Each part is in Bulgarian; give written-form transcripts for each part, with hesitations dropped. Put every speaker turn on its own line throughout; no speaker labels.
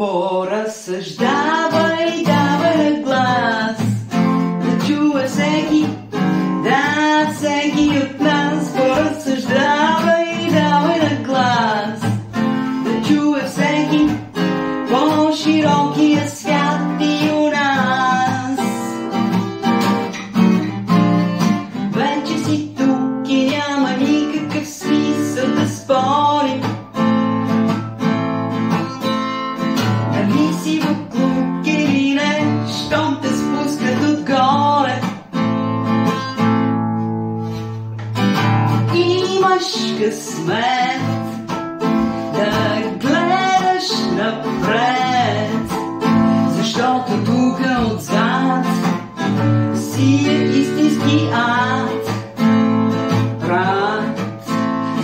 Поразсъждавай, давай на глас, да чуе всеки, да всеки от нас. Поразсъждавай, давай на глас, да чуе всеки, по-широкия свят и у нас. Вече си тук и няма никакъв смисъл да спорим. Дали си буклук или не, щом те спускат отгоре. Имаш късмет да гледаш напред, защото тук отзад си е истински ад, брат.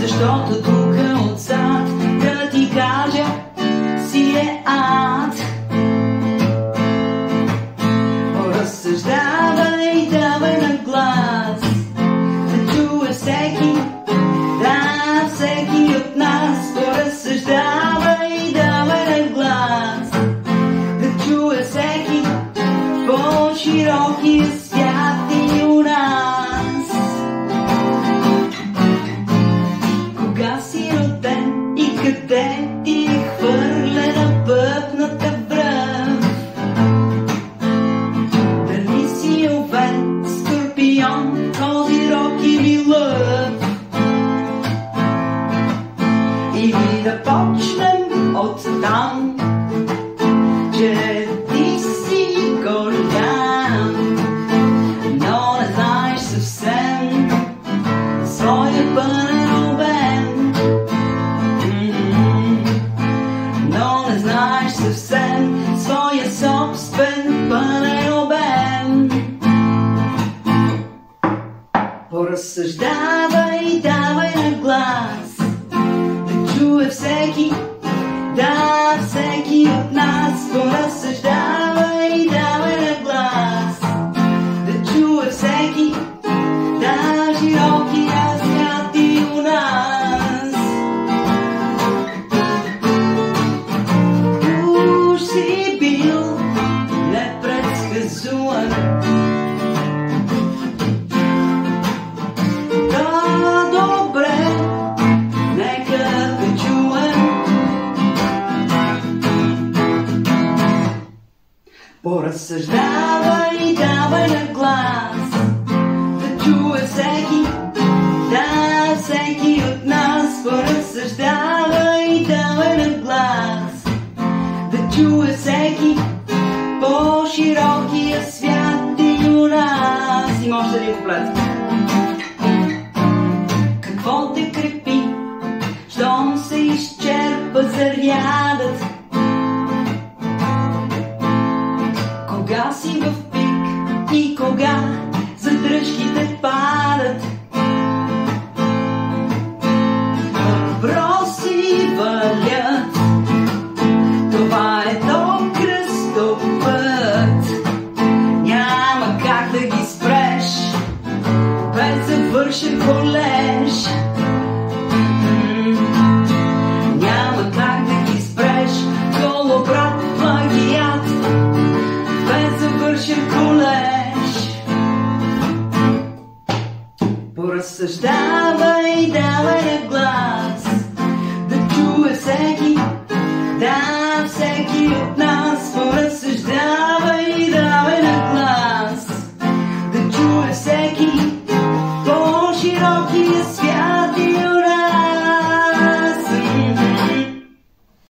Защото тук отзад, да ти кажа, си е ад. Поразсъждавай, давай на глас, да чуе всеки, да всеки от нас. Поразсъждавай, давай на глас, да чуе всеки, по-широкия свят и у нас. Кога си роден и къде ти е хвърлена пъпната връв? Дали си овен, скорпион, козирог или лъв? Или да почнем от там, че ти си голям, но не знаеш съвсем своя пълен обем. Но не знаеш съвсем своя собствен пълен обем. Поразсъждавай, давай на глас, да чуе всеки, да всеки от нас. Поразсъждавай, давай на глас, да чуе всеки, да широкия свят и у нас. Уж си бил непредсказуем, да добре, нека те чуем. Поразсъждавай, давай на глас, да чуе всеки, да всеки от нас. Поразсъждавай, давай на глас, да чуе всеки, по-широкия свят и у нас. Има още един куплет. Какво те крепи, щом се изчерпа зарядът? Кога си в пик и кога задръжките падат? Въпроси валят, това е то кръстопът. Няма как да ги спреш без завършен колеж. Няма как да ги спреш, коловрат, плагиат, без завършен колеж. Поразсъждавай, давай на глас, да чуе всеки, да всеки от нас.